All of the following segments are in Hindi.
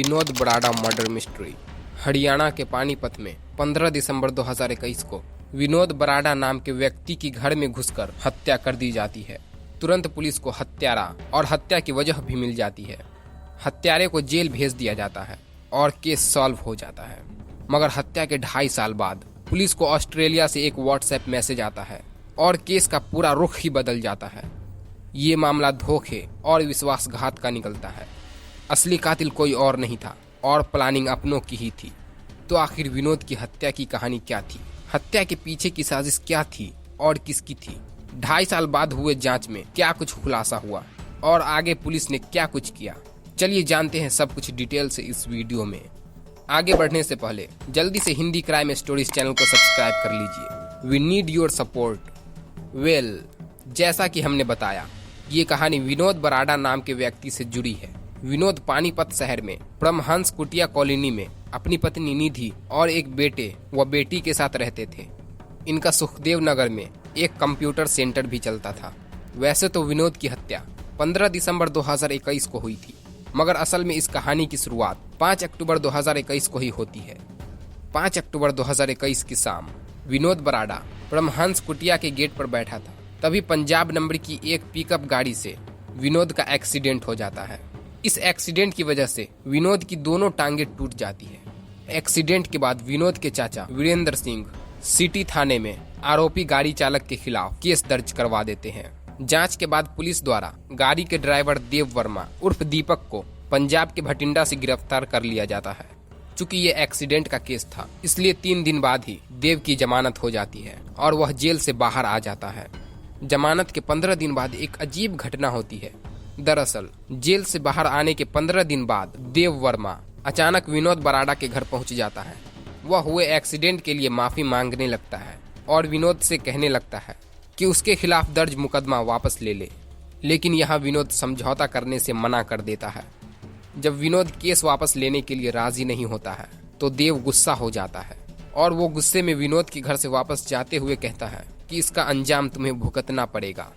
Vinod Barara murder mystery. हरियाणा के पानीपत में 15 दिसंबर 2021 को विनोद बराड़ा नाम के व्यक्ति की घर में घुसकर हत्या कर दी जाती है। तुरंत पुलिस को हत्यारा और हत्या की वजह भी मिल जाती है। हत्यारे को जेल भेज दिया जाता है और केस सॉल्व हो जाता है। मगर हत्या के 2.5 साल बाद पुलिस को ऑस्ट्रेलिया से एक व्हाट्सएप मैसेज आता है और केस का पूरा रुख ही बदल जाता है। ये मामला धोखे और विश्वासघात का निकलता है। असली कातिल कोई और नहीं था और प्लानिंग अपनों की ही थी। तो आखिर विनोद की हत्या की कहानी क्या थी? हत्या के पीछे की साजिश क्या थी और किसकी थी? 2.5 साल बाद हुए जांच में क्या कुछ खुलासा हुआ और आगे पुलिस ने क्या कुछ किया? चलिए जानते हैं सब कुछ डिटेल से इस वीडियो में। आगे बढ़ने से पहले जल्दी से हिंदी क्राइम स्टोरीज चैनल को सब्सक्राइब कर लीजिए। We need your support. जैसा कि हमने बताया, ये कहानी विनोद बराड़ा नाम के व्यक्ति से जुड़ी है। विनोद पानीपत शहर में परमहंस कुटिया कॉलोनी में अपनी पत्नी निधि और एक बेटे व बेटी के साथ रहते थे। इनका सुखदेव नगर में एक कंप्यूटर सेंटर भी चलता था। वैसे तो विनोद की हत्या 15 दिसंबर 2021 को हुई थी, मगर असल में इस कहानी की शुरुआत 5 अक्टूबर 2021 को ही होती है। 5 अक्टूबर 2021 की शाम विनोद बराड़ा परमहंस कुटिया के गेट पर बैठा था। तभी पंजाब नंबर की एक पिकअप गाड़ी से विनोद का एक्सीडेंट हो जाता है। इस एक्सीडेंट की वजह से विनोद की दोनों टांगे टूट जाती है। एक्सीडेंट के बाद विनोद के चाचा वीरेंद्र सिंह सिटी थाने में आरोपी गाड़ी चालक के खिलाफ केस दर्ज करवा देते हैं। जांच के बाद पुलिस द्वारा गाड़ी के ड्राइवर देव वर्मा उर्फ दीपक को पंजाब के भटिंडा से गिरफ्तार कर लिया जाता है। चूंकि ये एक्सीडेंट का केस था, इसलिए 3 दिन बाद ही देव की जमानत हो जाती है और वह जेल से बाहर आ जाता है। जमानत के 15 दिन बाद एक अजीब घटना होती है। दरअसल जेल से बाहर आने के 15 दिन बाद देव वर्मा अचानक विनोद बराड़ा के घर पहुंच जाता है। वह हुए एक्सीडेंट के लिए माफी मांगने लगता है और विनोद से कहने लगता है कि उसके खिलाफ दर्ज मुकदमा वापस ले ले। लेकिन यहाँ विनोद समझौता करने से मना कर देता है। जब विनोद केस वापस लेने के लिए राजी नहीं होता है तो देव गुस्सा हो जाता है और वो गुस्से में विनोद के घर से वापस जाते हुए कहता है कि इसका अंजाम तुम्हें भुगतना पड़ेगा।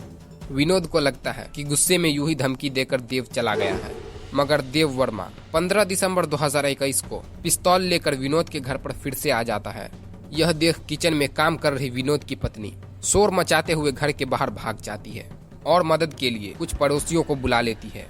विनोद को लगता है कि गुस्से में यूं ही धमकी देकर देव चला गया है, मगर देव वर्मा 15 दिसंबर 2021 को पिस्तौल लेकर विनोद के घर पर फिर से आ जाता है। यह देख किचन में काम कर रही विनोद की पत्नी शोर मचाते हुए घर के बाहर भाग जाती है और मदद के लिए कुछ पड़ोसियों को बुला लेती है।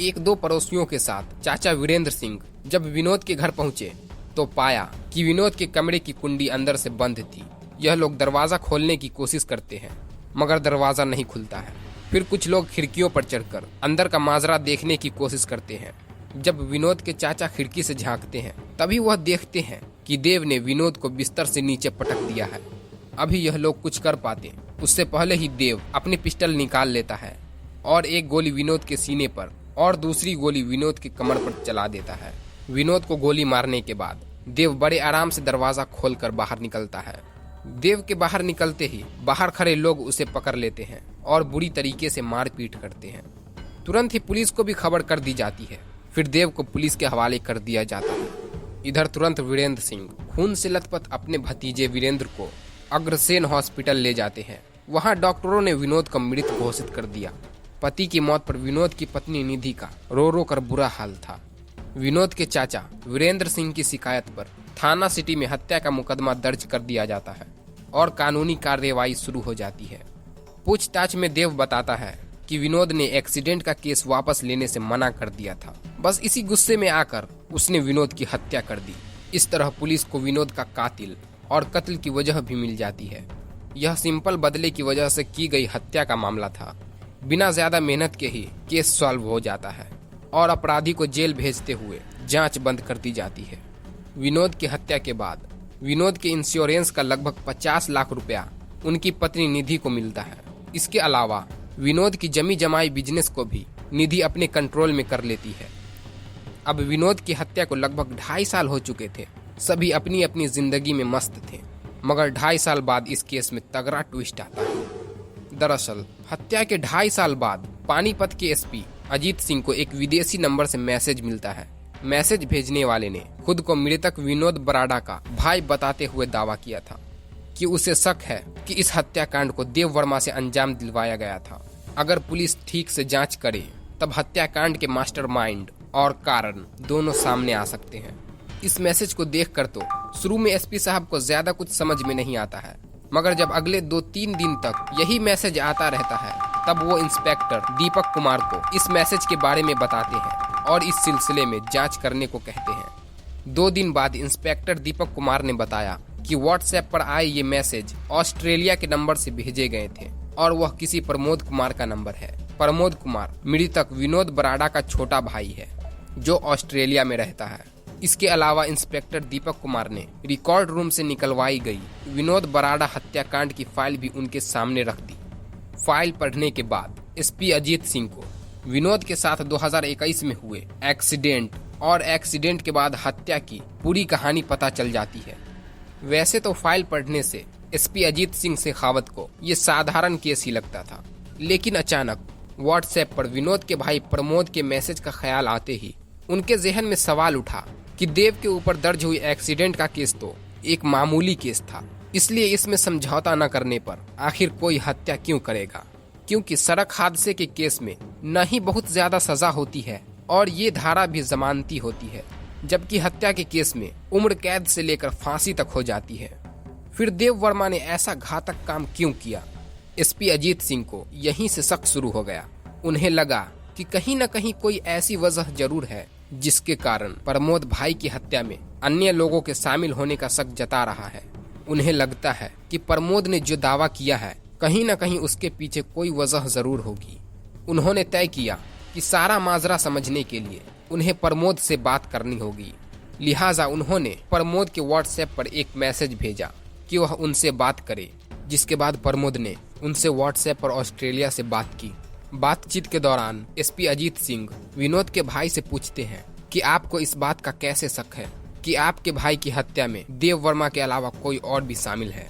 1-2 पड़ोसियों के साथ चाचा वीरेंद्र सिंह जब विनोद के घर पहुंचे तो पाया कि विनोद के कमरे की कुंडी अंदर से बंद थी। यह लोग दरवाजा खोलने की कोशिश करते हैं, मगर दरवाजा नहीं खुलता है। फिर कुछ लोग खिड़कियों पर चढ़कर अंदर का माजरा देखने की कोशिश करते हैं। जब विनोद के चाचा खिड़की से झांकते हैं तभी वह देखते हैं कि देव ने विनोद को बिस्तर से नीचे पटक दिया है। अभी यह लोग कुछ कर पाते उससे पहले ही देव अपनी पिस्टल निकाल लेता है और एक गोली विनोद के सीने पर और दूसरी गोली विनोद के कमर पर चला देता है। विनोद को गोली मारने के बाद देव बड़े आराम से दरवाजा खोलकर बाहर निकलता है। देव के बाहर निकलते ही बाहर खड़े लोग उसे पकड़ लेते हैं और बुरी तरीके से मारपीट करते हैं। तुरंत ही पुलिस को भी खबर कर दी जाती है। फिर देव को पुलिस के हवाले कर दिया जाता है। इधर तुरंत वीरेंद्र सिंह खून से लथपथ अपने भतीजे वीरेंद्र को अग्रसेन हॉस्पिटल ले जाते हैं। वहां डॉक्टरों ने विनोद को मृत घोषित कर दिया। पति की मौत पर विनोद की पत्नी निधि का रो रो कर बुरा हाल था। विनोद के चाचा वीरेंद्र सिंह की शिकायत पर थाना सिटी में हत्या का मुकदमा दर्ज कर दिया जाता है और कानूनी कार्यवाही शुरू हो जाती है। पूछताछ में देव बताता है कि विनोद ने एक्सीडेंट का केस वापस लेने से मना कर दिया था। बस इसी गुस्से में आकर उसने विनोद की हत्या कर दी। इस तरह पुलिस को विनोद का कातिल और कत्ल की वजह भी मिल जाती है। यह सिंपल बदले की वजह से की गई हत्या का मामला था। बिना ज्यादा मेहनत के ही केस सॉल्व हो जाता है और अपराधी को जेल भेजते हुए जांच बंद कर दी जाती है। विनोद की हत्या के बाद विनोद के इंश्योरेंस का लगभग 50 लाख रुपया उनकी पत्नी निधि को मिलता है। इसके अलावा विनोद की जमी जमाई बिजनेस को भी निधि अपने कंट्रोल में कर लेती है। अब विनोद की हत्या को लगभग 2.5 साल हो चुके थे। सभी अपनी अपनी जिंदगी में मस्त थे, मगर 2.5 साल बाद इस केस में तगड़ा ट्विस्ट आता है। दरअसल हत्या के 2.5 साल बाद पानीपत के एसपी अजीत सिंह को एक विदेशी नंबर से मैसेज मिलता है। मैसेज भेजने वाले ने खुद को मृतक विनोद बराड़ा का भाई बताते हुए दावा किया था कि उसे शक है कि इस हत्याकांड को देव वर्मा से अंजाम दिलवाया गया था। अगर पुलिस ठीक से जांच करे तब हत्याकांड के मास्टरमाइंड और कारण दोनों सामने आ सकते हैं। इस मैसेज को देखकर तो शुरू में एसपी साहब को ज्यादा कुछ समझ में नहीं आता है, मगर जब अगले 2-3 दिन तक यही मैसेज आता रहता है तब वो इंस्पेक्टर दीपक कुमार को इस मैसेज के बारे में बताते हैं और इस सिलसिले में जांच करने को कहते हैं। 2 दिन बाद इंस्पेक्टर दीपक कुमार ने बताया कि व्हाट्सएप पर आए ये मैसेज ऑस्ट्रेलिया के नंबर से भेजे गए थे और वह किसी प्रमोद कुमार का नंबर है। प्रमोद कुमार मृतक विनोद बराड़ा का छोटा भाई है जो ऑस्ट्रेलिया में रहता है। इसके अलावा इंस्पेक्टर दीपक कुमार ने रिकॉर्ड रूम से निकलवाई गई विनोद बराड़ा हत्याकांड की फाइल भी उनके सामने रख दी। फाइल पढ़ने के बाद एसपी अजीत सिंह को विनोद के साथ 2021 में हुए एक्सीडेंट और एक्सीडेंट के बाद हत्या की पूरी कहानी पता चल जाती है। वैसे तो फाइल पढ़ने से एसपी अजीत सिंह शेखावत को ये साधारण केस ही लगता था, लेकिन अचानक व्हाट्सएप पर विनोद के भाई प्रमोद के मैसेज का ख्याल आते ही उनके जहन में सवाल उठा कि देव के ऊपर दर्ज हुई एक्सीडेंट का केस तो एक मामूली केस था, इसलिए इसमें समझौता न करने पर आखिर कोई हत्या क्यों करेगा, क्योंकि सड़क हादसे के केस में न ही बहुत ज्यादा सजा होती है और ये धारा भी जमानती होती है, जबकि हत्या के केस में उम्र कैद से लेकर फांसी तक हो जाती है। फिर देव वर्मा ने ऐसा घातक काम क्यों किया? एसपी अजीत सिंह को यहीं से शक शुरू हो गया। उन्हें लगा कि कहीं न कहीं कोई ऐसी वजह जरूर है जिसके कारण प्रमोद भाई की हत्या में अन्य लोगों के शामिल होने का शक जता रहा है। उन्हें लगता है कि प्रमोद ने जो दावा किया है कहीं न कहीं उसके पीछे कोई वजह जरूर होगी। उन्होंने तय किया कि सारा माजरा समझने के लिए उन्हें प्रमोद से बात करनी होगी। लिहाजा उन्होंने प्रमोद के व्हाट्सएप पर एक मैसेज भेजा कि वह उनसे बात करे, जिसके बाद प्रमोद ने उनसे व्हाट्सएप पर ऑस्ट्रेलिया से बात की। बातचीत के दौरान एसपी अजीत सिंह विनोद के भाई से पूछते हैं कि आपको इस बात का कैसे शक है कि आपके भाई की हत्या में देव वर्मा के अलावा कोई और भी शामिल है।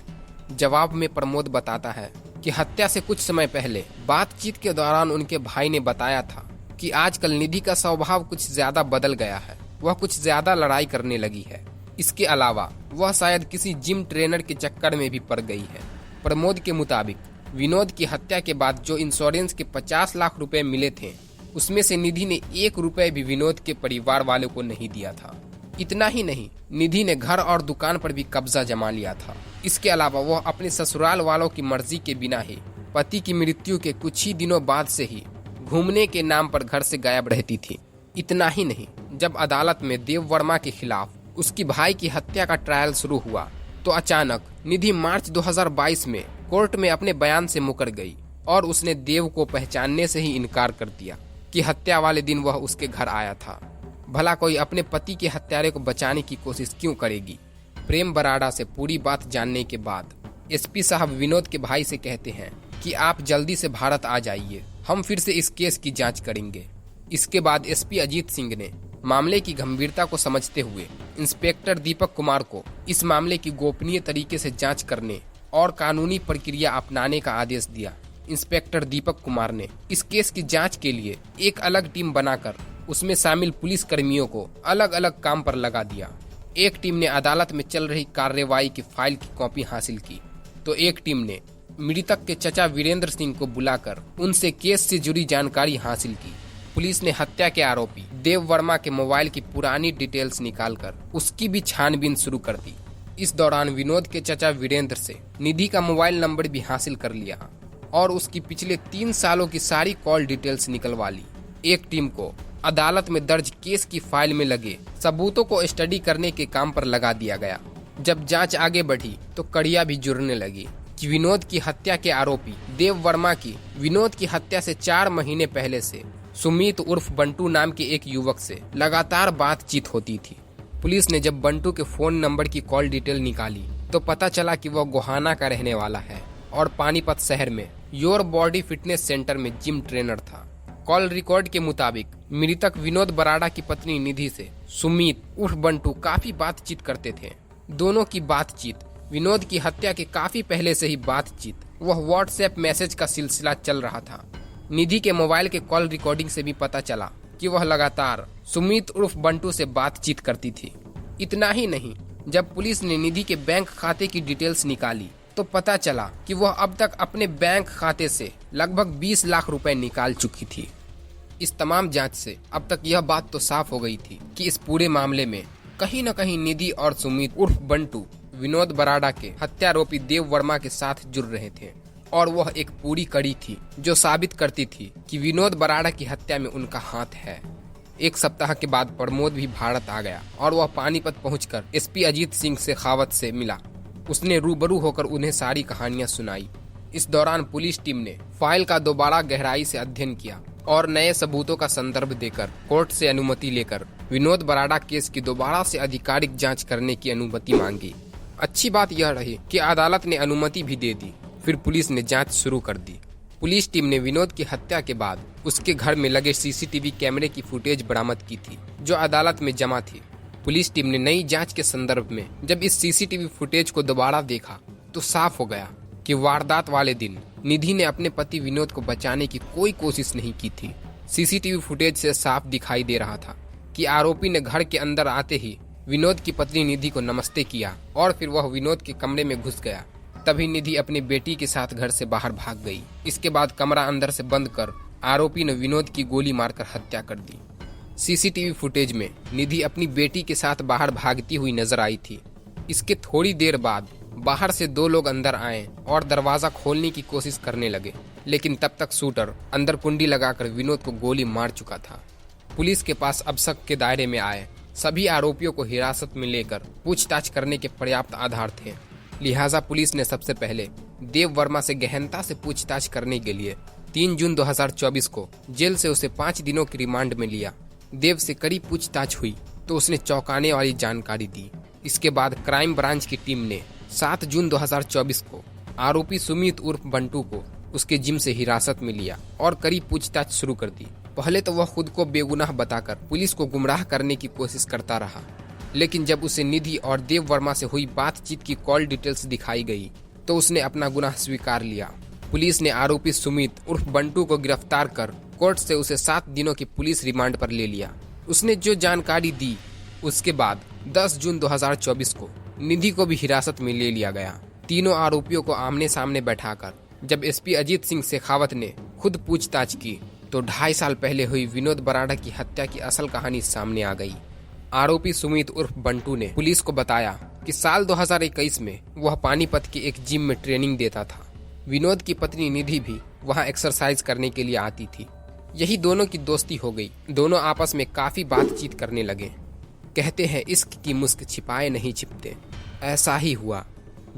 जवाब में प्रमोद बताता है कि हत्या से कुछ समय पहले बातचीत के दौरान उनके भाई ने बताया था कि आजकल निधि का स्वभाव कुछ ज्यादा बदल गया है, वह कुछ ज्यादा लड़ाई करने लगी है। इसके अलावा वह शायद किसी जिम ट्रेनर के चक्कर में भी पड़ गई है। प्रमोद के मुताबिक विनोद की हत्या के बाद जो इंश्योरेंस के 50 लाख रुपए मिले थे उसमें से निधि ने 1 रुपए भी विनोद के परिवार वालों को नहीं दिया था। इतना ही नहीं, निधि ने घर और दुकान पर भी कब्जा जमा लिया था। इसके अलावा वह अपने ससुराल वालों की मर्जी के बिना ही पति की मृत्यु के कुछ ही दिनों बाद से ही घूमने के नाम पर घर से गायब रहती थी। इतना ही नहीं, जब अदालत में देव वर्मा के खिलाफ उसकी भाई की हत्या का ट्रायल शुरू हुआ तो अचानक निधि मार्च 2022 में कोर्ट में अपने बयान से मुकर गई और उसने देव को पहचानने से ही इनकार कर दिया कि हत्या वाले दिन वह उसके घर आया था। भला कोई अपने पति के हत्यारे को बचाने की कोशिश क्यों करेगी? प्रेम बराड़ा से पूरी बात जानने के बाद एसपी साहब विनोद के भाई से कहते हैं कि आप जल्दी से भारत आ जाइए, हम फिर से इस केस की जांच करेंगे। इसके बाद एसपी अजीत सिंह ने मामले की गंभीरता को समझते हुए इंस्पेक्टर दीपक कुमार को इस मामले की गोपनीय तरीके से जांच करने और कानूनी प्रक्रिया अपनाने का आदेश दिया। इंस्पेक्टर दीपक कुमार ने इस केस की जांच के लिए एक अलग टीम बनाकर उसमें शामिल पुलिस कर्मियों को अलग अलग काम पर लगा दिया। एक टीम ने अदालत में चल रही कार्रवाई की फाइल की कॉपी हासिल की तो एक टीम ने मृतक के चचा वीरेंद्र सिंह को बुलाकर उनसे केस से जुड़ी जानकारी हासिल की। पुलिस ने हत्या के आरोपी देव वर्मा के मोबाइल की पुरानी डिटेल्स निकालकर उसकी भी छानबीन शुरू कर दी। इस दौरान विनोद के चचा वीरेंद्र से निधि का मोबाइल नंबर भी हासिल कर लिया और उसकी पिछले 3 सालों की सारी कॉल डिटेल्स निकलवा ली। एक टीम को अदालत में दर्ज केस की फाइल में लगे सबूतों को स्टडी करने के काम पर लगा दिया गया। जब जांच आगे बढ़ी तो कड़ियां भी जुड़ने लगी कि विनोद की हत्या के आरोपी देव वर्मा की विनोद की हत्या से 4 महीने पहले से सुमित उर्फ बंटू नाम के एक युवक से लगातार बातचीत होती थी। पुलिस ने जब बंटू के फोन नंबर की कॉल डिटेल निकाली तो पता चला कि वह गोहाना का रहने वाला है और पानीपत शहर में योर बॉडी फिटनेस सेंटर में जिम ट्रेनर था। कॉल रिकॉर्ड के मुताबिक मृतक विनोद बराड़ा की पत्नी निधि से सुमित उर्फ बंटू काफी बातचीत करते थे। दोनों की बातचीत विनोद की हत्या के काफी पहले से ही बातचीत वह व्हाट्सएप मैसेज का सिलसिला चल रहा था। निधि के मोबाइल के कॉल रिकॉर्डिंग से भी पता चला कि वह लगातार सुमित उर्फ बंटू से बातचीत करती थी। इतना ही नहीं, जब पुलिस ने निधि के बैंक खाते की डिटेल्स निकाली तो पता चला कि वह अब तक अपने बैंक खाते से लगभग 20 लाख रुपए निकाल चुकी थी। इस तमाम जांच से अब तक यह बात तो साफ हो गई थी कि इस पूरे मामले में कहीं न कहीं निधि और सुमित उर्फ बंटू विनोद बराड़ा के हत्यारोपी देव वर्मा के साथ जुड़ रहे थे और वह एक पूरी कड़ी थी जो साबित करती थी कि विनोद बराड़ा की हत्या में उनका हाथ है। एक सप्ताह के बाद प्रमोद भी भारत आ गया और वह पानीपत पहुंचकर एसपी अजीत सिंह शेखावत से मिला। उसने रूबरू होकर उन्हें सारी कहानियां सुनाई। इस दौरान पुलिस टीम ने फाइल का दोबारा गहराई से अध्ययन किया और नए सबूतों का संदर्भ देकर कोर्ट से अनुमति लेकर विनोद बराड़ा केस की दोबारा से आधिकारिक जांच करने की अनुमति मांगी। अच्छी बात यह रही कि अदालत ने अनुमति भी दे दी। फिर पुलिस ने जांच शुरू कर दी। पुलिस टीम ने विनोद की हत्या के बाद उसके घर में लगे सीसीटीवी कैमरे की फुटेज बरामद की थी जो अदालत में जमा थी। पुलिस टीम ने नई जांच के संदर्भ में जब इस सीसीटीवी फुटेज को दोबारा देखा तो साफ हो गया कि वारदात वाले दिन निधि ने अपने पति विनोद को बचाने की कोई कोशिश नहीं की थी। सीसीटीवी फुटेज से साफ दिखाई दे रहा था कि आरोपी ने घर के अंदर आते ही विनोद की पत्नी निधि को नमस्ते किया और फिर वह विनोद के कमरे में घुस गया। तभी निधि अपनी बेटी के साथ घर से बाहर भाग गई। इसके बाद कमरा अंदर से बंद कर आरोपी ने विनोद की गोली मारकर हत्या कर दी। सीसीटीवी फुटेज में निधि अपनी बेटी के साथ बाहर भागती हुई नजर आई थी। इसके थोड़ी देर बाद बाहर से दो लोग अंदर आए और दरवाजा खोलने की कोशिश करने लगे, लेकिन तब तक शूटर अंदर कुंडी लगाकर विनोद को गोली मार चुका था। पुलिस के पास अब शक के दायरे में आए सभी आरोपियों को हिरासत में लेकर पूछताछ करने के पर्याप्त आधार थे। लिहाजा पुलिस ने सबसे पहले देव वर्मा से गहनता से पूछताछ करने के लिए 3 जून 2024 को जेल से उसे 5 दिनों की रिमांड में लिया। देव से कड़ी पूछताछ हुई तो उसने चौंकाने वाली जानकारी दी। इसके बाद क्राइम ब्रांच की टीम ने 7 जून 2024 को आरोपी सुमित उर्फ बंटू को उसके जिम से हिरासत में लिया और कड़ी पूछताछ शुरू कर दी। पहले तो वह खुद को बेगुनाह बताकर पुलिस को गुमराह करने की कोशिश करता रहा, लेकिन जब उसे निधि और देव वर्मा से हुई बातचीत की कॉल डिटेल्स दिखाई गई तो उसने अपना गुनाह स्वीकार लिया। पुलिस ने आरोपी सुमित उर्फ बंटू को गिरफ्तार कर कोर्ट से उसे 7 दिनों की पुलिस रिमांड पर ले लिया। उसने जो जानकारी दी उसके बाद 10 जून 2024 को निधि को भी हिरासत में ले लिया गया। तीनों आरोपियों को आमने सामने बैठाकर जब एसपी अजीत सिंह शेखावत ने खुद पूछताछ की तो 2.5 साल पहले हुई विनोद बराड़ा की हत्या की असल कहानी सामने आ गई। आरोपी सुमित उर्फ बंटू ने पुलिस को बताया कि साल 2021 में वह पानीपत के एक जिम में ट्रेनिंग देता था। विनोद की पत्नी निधि भी वहां एक्सरसाइज करने के लिए आती थी। यही दोनों की दोस्ती हो गई। दोनों आपस में काफी बातचीत करने लगे। कहते हैं इश्क की मुस्क छिपाए नहीं छिपते। ऐसा ही हुआ।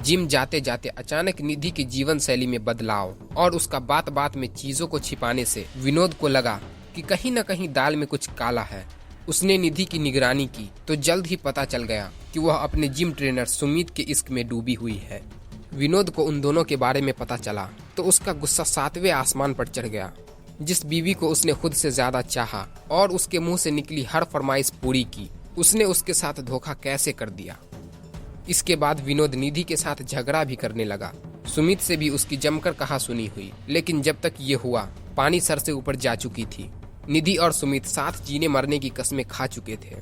जिम जाते जाते अचानक निधि की जीवन शैली में बदलाव और उसका बात बात में चीजों को छिपाने से विनोद को लगा कि कहीं न कहीं दाल में कुछ काला है। उसने निधि की निगरानी की तो जल्द ही पता चल गया कि वह अपने जिम ट्रेनर सुमित के इश्क में डूबी हुई है। विनोद को उन दोनों के बारे में पता चला तो उसका गुस्सा 7वें आसमान पर चढ़ गया। जिस बीवी को उसने खुद से ज्यादा चाहा और उसके मुंह से निकली हर फरमाइश पूरी की, उसने उसके साथ धोखा कैसे कर दिया। इसके बाद विनोद निधि के साथ झगड़ा भी करने लगा। सुमित से भी उसकी जमकर कहासुनी हुई, लेकिन जब तक ये हुआ पानी सर से ऊपर जा चुकी थी। निधि और सुमित साथ जीने मरने की कस्में खा चुके थे।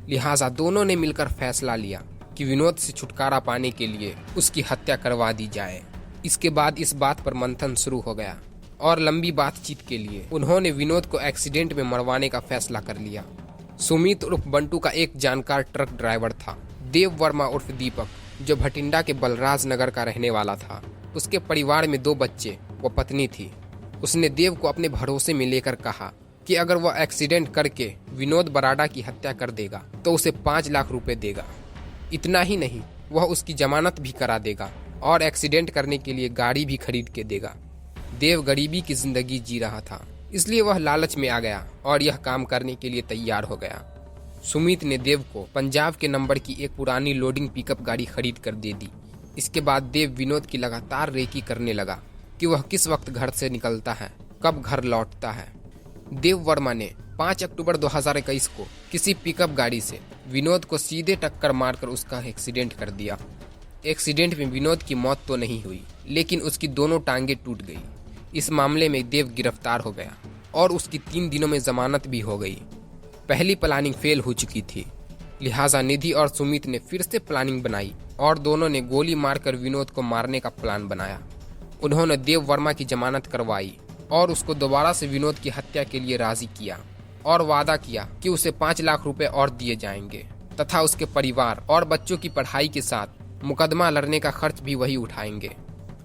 लिहाजा दोनों ने मिलकर फैसला लिया कि विनोद से छुटकारा पाने के लिए उसकी हत्या करवा दी जाए। इसके बाद इस बात पर मंथन शुरू हो गया और लंबी बातचीत के लिए उन्होंने विनोद को एक्सीडेंट में मरवाने का फैसला कर लिया। सुमित उर्फ बंटू का एक जानकार ट्रक ड्राइवर था, देव वर्मा उर्फ दीपक, जो भटिंडा के बलराज नगर का रहने वाला था। उसके परिवार में 2 बच्चे व पत्नी थी। उसने देव को अपने भरोसे में लेकर कहा कि अगर वह एक्सीडेंट करके विनोद बराड़ा की हत्या कर देगा तो उसे 5 लाख रुपए देगा। इतना ही नहीं, वह उसकी जमानत भी करा देगा और एक्सीडेंट करने के लिए गाड़ी भी खरीद के देगा। देव गरीबी की जिंदगी जी रहा था, इसलिए वह लालच में आ गया और यह काम करने के लिए तैयार हो गया। सुमित ने देव को पंजाब के नंबर की एक पुरानी लोडिंग पिकअप गाड़ी खरीद कर दे दी। इसके बाद देव विनोद की लगातार रेकी करने लगा कि वह किस वक्त घर से निकलता है, कब घर लौटता है। देव वर्मा ने 5 अक्टूबर 2021 को किसी पिकअप गाड़ी से विनोद को सीधे टक्कर मारकर उसका एक्सीडेंट कर दिया। एक्सीडेंट में विनोद की मौत तो नहीं हुई, लेकिन उसकी दोनों टांगे टूट गई। इस मामले में देव गिरफ्तार हो गया और उसकी 3 दिनों में जमानत भी हो गई। पहली प्लानिंग फेल हो चुकी थी, लिहाजा निधि और सुमित ने फिर से प्लानिंग बनाई और दोनों ने गोली मारकर विनोद को मारने का प्लान बनाया। उन्होंने देव वर्मा की जमानत करवाई और उसको दोबारा से विनोद की हत्या के लिए राजी किया और वादा किया कि उसे 5 लाख रुपए और दिए जाएंगे तथा उसके परिवार और बच्चों की पढ़ाई के साथ मुकदमा लड़ने का खर्च भी वही उठाएंगे।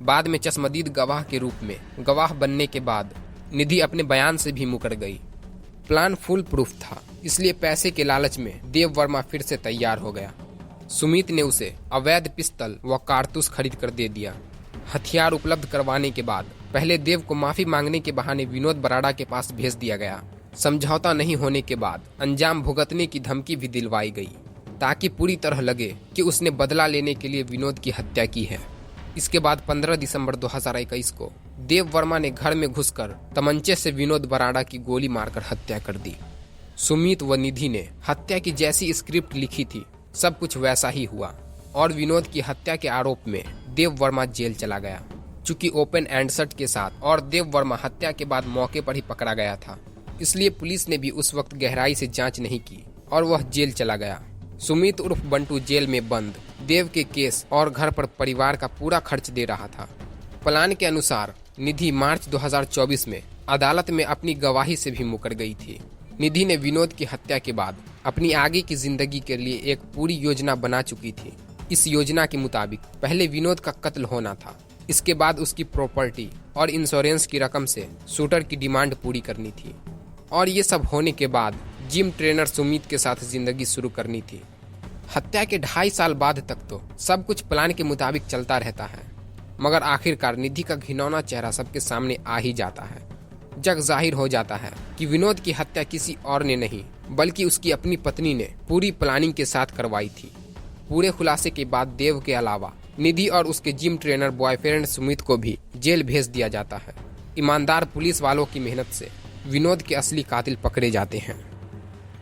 बाद में चश्मदीद गवाह के रूप में गवाह बनने के बाद निधि अपने बयान से भी मुकर गई। प्लान फुल प्रूफ था, इसलिए पैसे के लालच में देव वर्मा फिर से तैयार हो गया। सुमित ने उसे अवैध पिस्तौल व कारतूस खरीद कर दे दिया। हथियार उपलब्ध करवाने के बाद पहले देव को माफी मांगने के बहाने विनोद बराड़ा के पास भेज दिया गया। समझौता नहीं होने के बाद अंजाम भुगतने की धमकी भी दिलवाई गई ताकि पूरी तरह लगे कि उसने बदला लेने के लिए विनोद की हत्या की है। इसके बाद 15 दिसंबर 2021 को देव वर्मा ने घर में घुसकर तमंचे से विनोद बराड़ा की गोली मारकर हत्या कर दी। सुमित व निधि ने हत्या की जैसी स्क्रिप्ट लिखी थी, सब कुछ वैसा ही हुआ और विनोद की हत्या के आरोप में देव वर्मा जेल चला गया। चूंकि ओपन एंड शट के साथ और देव वर्मा हत्या के बाद मौके पर ही पकड़ा गया था, इसलिए पुलिस ने भी उस वक्त गहराई से जांच नहीं की और वह जेल चला गया। सुमित उर्फ बंटू जेल में बंद देव के केस और घर पर परिवार का पूरा खर्च दे रहा था। प्लान के अनुसार निधि मार्च 2024 में अदालत में अपनी गवाही से भी मुकर गई थी। निधि ने विनोद की हत्या के बाद अपनी आगे की जिंदगी के लिए एक पूरी योजना बना चुकी थी। इस योजना के मुताबिक पहले विनोद का कत्ल होना था, इसके बाद उसकी प्रॉपर्टी और इंश्योरेंस की रकम से शूटर की डिमांड पूरी करनी थी और ये सब होने के बाद जिम ट्रेनर सुमित के साथ जिंदगी शुरू करनी थी। हत्या के 2.5 साल बाद तक तो सब कुछ प्लान के मुताबिक चलता रहता है, मगर आखिरकार निधि का घिनौना चेहरा सबके सामने आ ही जाता है। जग जाहिर हो जाता है कि विनोद की हत्या किसी और ने नहीं बल्कि उसकी अपनी पत्नी ने पूरी प्लानिंग के साथ करवाई थी। पूरे खुलासे के बाद देव के अलावा निधि और उसके जिम ट्रेनर बॉयफ्रेंड सुमित को भी जेल भेज दिया जाता है। ईमानदार पुलिस वालों की मेहनत से विनोद के असली कातिल पकड़े जाते हैं।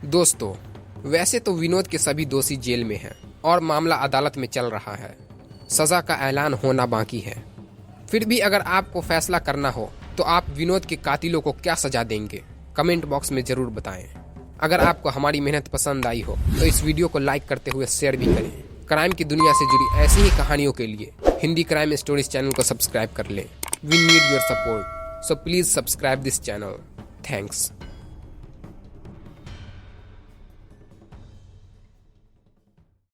दोस्तों, वैसे तो विनोद के सभी दोषी जेल में हैं और मामला अदालत में चल रहा है। सजा का ऐलान होना बाकी है। फिर भी अगर आपको फैसला करना हो तो आप विनोद के कातिलों को क्या सजा देंगे? कमेंट बॉक्स में जरूर बताएं। अगर आपको हमारी मेहनत पसंद आई हो तो इस वीडियो को लाइक करते हुए शेयर भी करें। क्राइम की दुनिया से जुड़ी ऐसी ही कहानियों के लिए हिंदी क्राइम स्टोरीज चैनल को सब्सक्राइब कर लें। We need your support, so please subscribe this channel. Thanks.